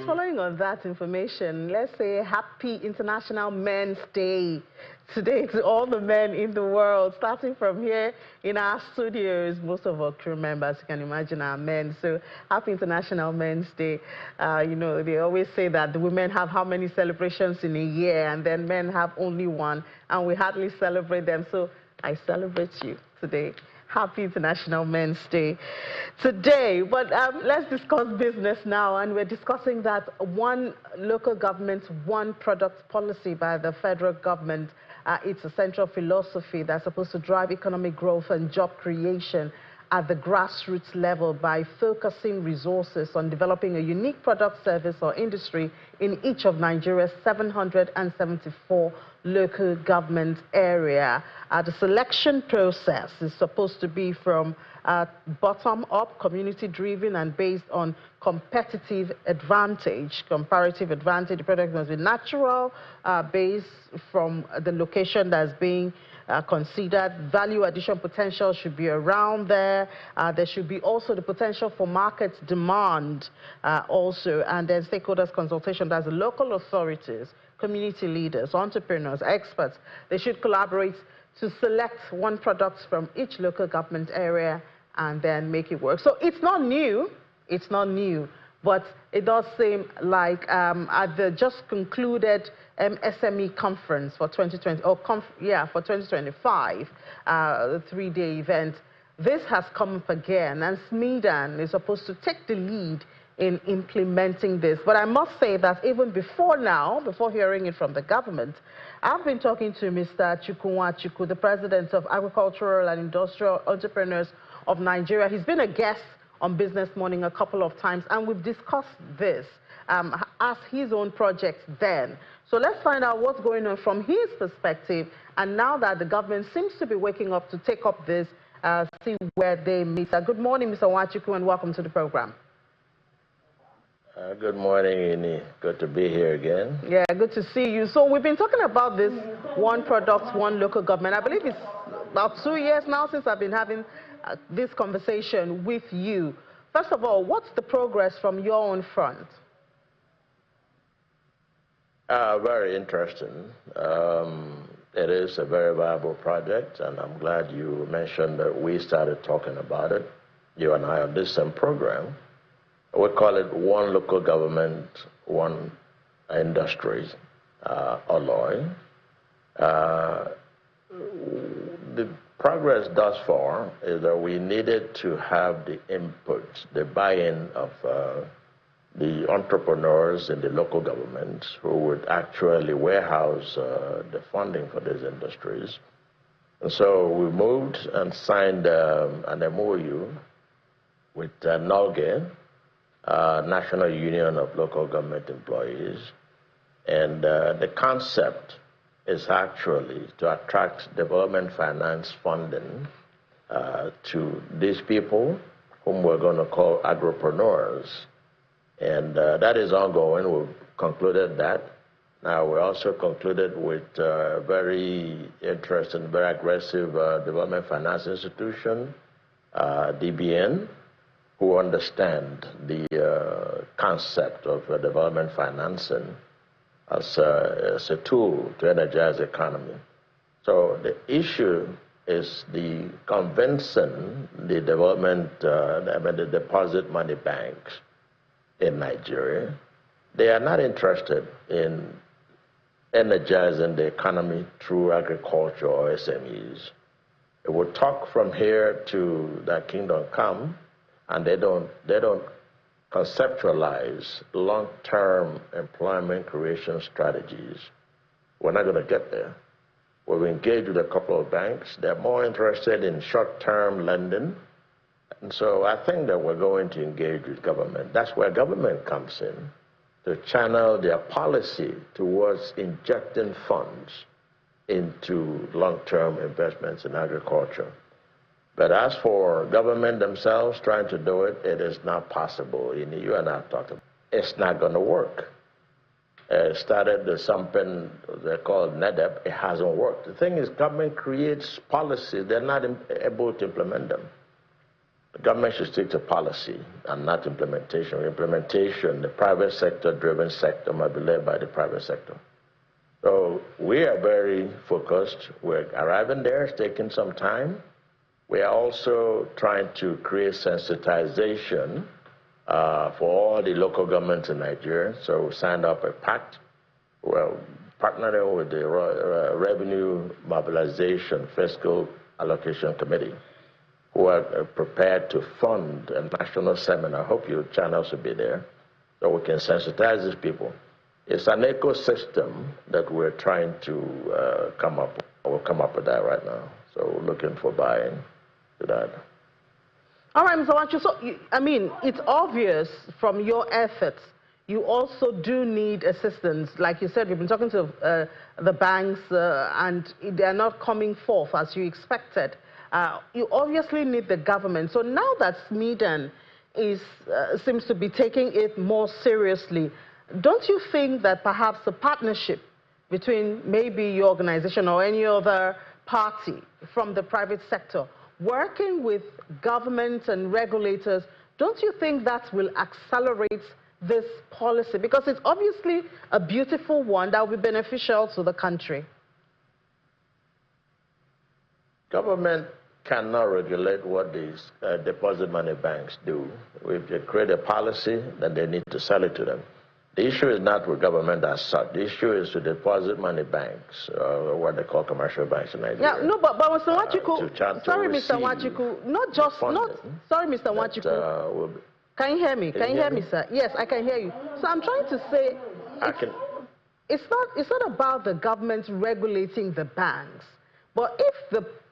following on that information, let's say Happy International Men's Day today to all the men in the world, starting from here in our studios. Most of our crew members, you can imagine, are men. So Happy International Men's Day. You know, they always say that the women have how many celebrations in a year, and then men have only one, and we hardly celebrate them. So I celebrate you today. Happy International Men's Day today. But let's discuss business now, and we're discussing that one local government, one product policy by the federal government. It's a central philosophy that's supposed to drive economic growth and job creation at the grassroots level by focusing resources on developing a unique product, service, or industry in each of Nigeria's 774 local government area. The selection process is supposed to be from bottom-up, community-driven, and based on competitive advantage, comparative advantage. The product must be natural, based from the location that's being considered. Value addition potential should be around there. There should be also the potential for market demand also, and then stakeholders consultation. That's the local authorities, community leaders, entrepreneurs, experts. They should collaborate to select one product from each local government area and then make it work. So it's not new. It's not new. But it does seem like at the just concluded SME conference for 2020, for 2025, the three-day event, this has come up again, and SMEDAN is supposed to take the lead in implementing this. But I must say that even before now, before hearing it from the government, I've been talking to Mr. Chukwunwa Chukwu, the president of Agricultural and Industrial Entrepreneurs of Nigeria. He's been a guest on Business Morning a couple of times, and we've discussed this as his own project then. So let's find out what's going on from his perspective, and now that the government seems to be waking up to take up this, see where they meet. Good morning, Mr. Nwachukwu, and welcome to the program. Good morning, Ini. Good to be here again. Yeah, good to see you. So we've been talking about this one product, one local government. I believe it's about 2 years now since I've been having this conversation with you. First of all, what's the progress from your own front? Very interesting. It is a very viable project, and I'm glad you mentioned that we started talking about it. You and I on this same program. We call it One Local Government, One Industry, Alloy. The progress thus far is that we needed to have the input, the buy-in of the entrepreneurs in the local governments who would actually warehouse the funding for these industries. And so we moved and signed an MOU with NOLGE, National Union of Local Government Employees. And the concept is actually to attract development finance funding to these people whom we're going to call agripreneurs. And that is ongoing. We've concluded that. Now, we also concluded with a very interesting, very aggressive development finance institution, DBN, who understand the concept of development financing as a tool to energize the economy. So the issue is the convincing the the deposit money banks in Nigeria. They are not interested in energizing the economy through agriculture or SMEs. It will talk from here to the kingdom come, and they don't conceptualize long-term employment creation strategies. We're not going to get there. We've engaged with a couple of banks. They're more interested in short-term lending. And so I think that we're going to engage with government. That's where government comes in, to channel their policy towards injecting funds into long-term investments in agriculture. But as for government themselves trying to do it, it is not possible. You and I have talked about it. It's not going to work. It started with something they call NEDEP. It hasn't worked. The thing is, government creates policies. They're not able to implement them. The government should stick to policy and not implementation. Implementation, the private sector-driven sector must be led by the private sector. So we are very focused. We're arriving there. It's taking some time. We are also trying to create sensitization for all the local governments in Nigeria. So we signed up a pact. Well, partnering with the Revenue Mobilization Fiscal Allocation Committee, who are prepared to fund a national seminar. I hope your channels will be there, so we can sensitize these people. It's an ecosystem that we're trying to come up with. We'll come up with that right now. So we're looking for buy-in to that. All right, Mr. Wachu, so, I mean, it's obvious from your efforts, you also do need assistance. Like you said, you've been talking to the banks, and they're not coming forth as you expected. You obviously need the government. So now that Sweden seems to be taking it more seriously, don't you think that perhaps a partnership between maybe your organization or any other party from the private sector working with government and regulators, don't you think that will accelerate this policy? Because it's obviously a beautiful one that will be beneficial to the country. Government cannot regulate what these deposit money banks do. If they create a policy, then they need to sell it to them. The issue is not with government as such. The issue is with deposit money banks, what they call commercial banks in Nigeria. Yeah, no, but Mr. Wachuku, sorry, Mr. Wachuku, sorry, Mr. Wachuku. Can you hear me? Can you hear me, sir? Yes, I can hear you. So I'm trying to say, it's not about the government regulating the banks, but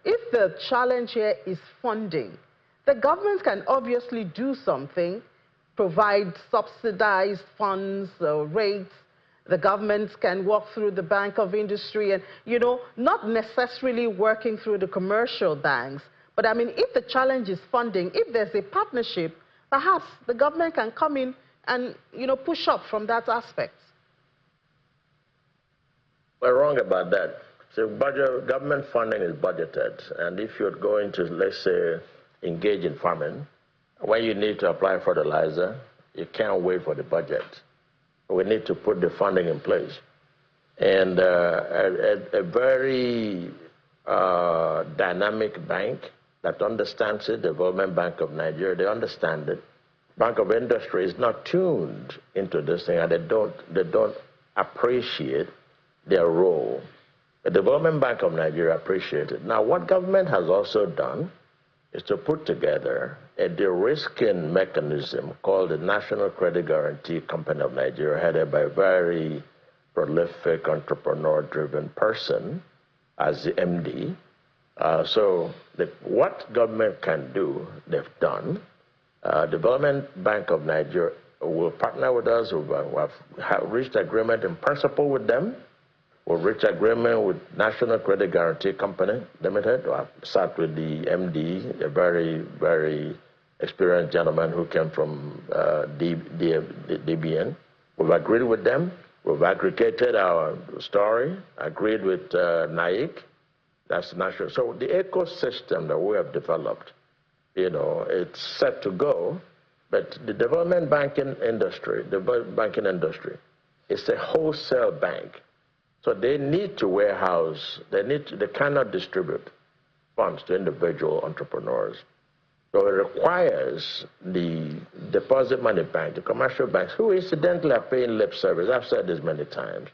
if the challenge here is funding, the government can obviously do something, provide subsidized funds or rates. The government can walk through the Bank of Industry and, not necessarily working through the commercial banks. But I mean, if the challenge is funding, if there's a partnership, perhaps the government can come in and, push up from that aspect. We're wrong about that. So government funding is budgeted. And if you're going to, let's say, engage in farming, when you need to apply fertilizer, you can't wait for the budget. We need to put the funding in place. And a very dynamic bank that understands it, the Development Bank of Nigeria, they understand it. Bank of Industry is not tuned into this thing, and they don't appreciate their role. The Development Bank of Nigeria appreciates it. Now, what government has also done is to put together a de-risking mechanism called the National Credit Guarantee Company of Nigeria, headed by a very prolific entrepreneur-driven person as the MD. What government can do, they've done. Development Bank of Nigeria will partner with us. We have reached agreement in principle with them. We'll reach agreement with National Credit Guarantee Company Limited. I've sat with the MD, a very, very experienced gentleman who came from DBN. We've agreed with them. We've aggregated our story, agreed with NAIC. That's national. So the ecosystem that we have developed, it's set to go. But the development banking industry, it's a wholesale bank. So they need to warehouse, they cannot distribute funds to individual entrepreneurs. So it requires the deposit money bank, the commercial banks, who incidentally are paying lip service. I've said this many times.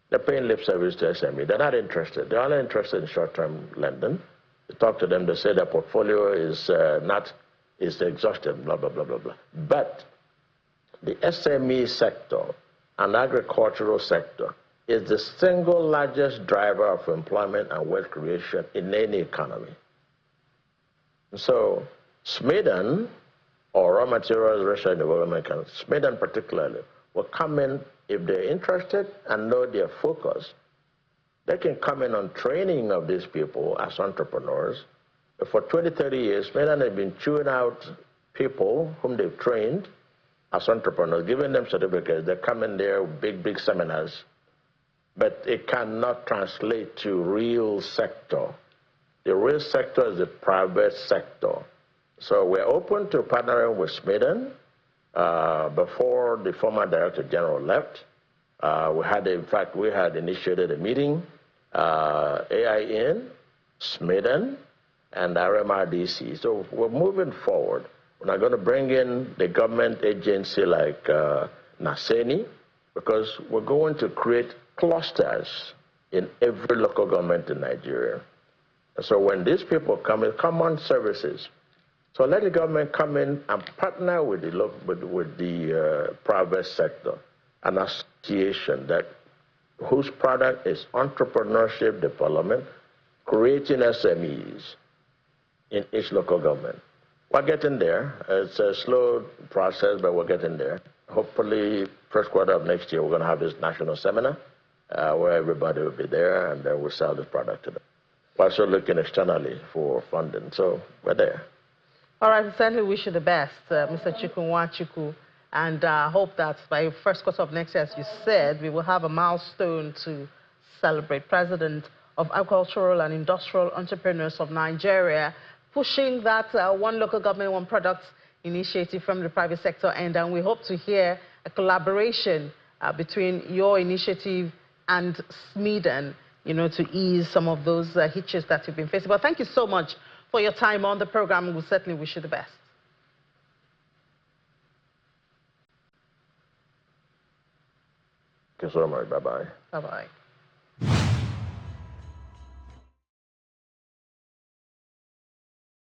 They're paying lip service to SME. They're not interested. They're only interested in short-term lending. You talk to them, they say their portfolio is exhausted, blah, blah, blah, blah, blah. But the SME sector and agricultural sector is the single largest driver of employment and wealth creation in any economy. So Sweden, or Raw Materials Research and Development Council, Sweden particularly, will come in if they're interested and know their focus. They can come in on training of these people as entrepreneurs. For 20, 30 years, Sweden has been chewing out people whom they've trained as entrepreneurs, giving them certificates. They come in there with big, big seminars, but it cannot translate to real sector. The real sector is the private sector. So we're open to partnering with Sweden. Before the former Director General left, in fact, we had initiated a meeting, AIN, Sweden, and RMRDC. So we're moving forward. We're not going to bring in the government agency like NASENI, because we're going to create clusters in every local government in Nigeria. So when these people come in, common services. So let the government come in and partner with the private sector, an association whose product is entrepreneurship development, creating SMEs in each local government. We're getting there. It's a slow process, but we're getting there. Hopefully, first quarter of next year, we're going to have this national seminar where everybody will be there, and then we'll sell this product to them. We're also looking externally for funding, so we're there. All right, we certainly wish you the best, Mr. Chukwunwachukwu, and hope that by first quarter of next year, as you said, we will have a milestone to celebrate. President of Agricultural and Industrial Entrepreneurs of Nigeria, pushing that one local government, one product initiative from the private sector, and we hope to hear a collaboration between your initiative and Sweden, to ease some of those hitches that you've been facing. But thank you so much for your time on the program. We certainly wish you the best. Thank you so much. Bye-bye. Bye-bye.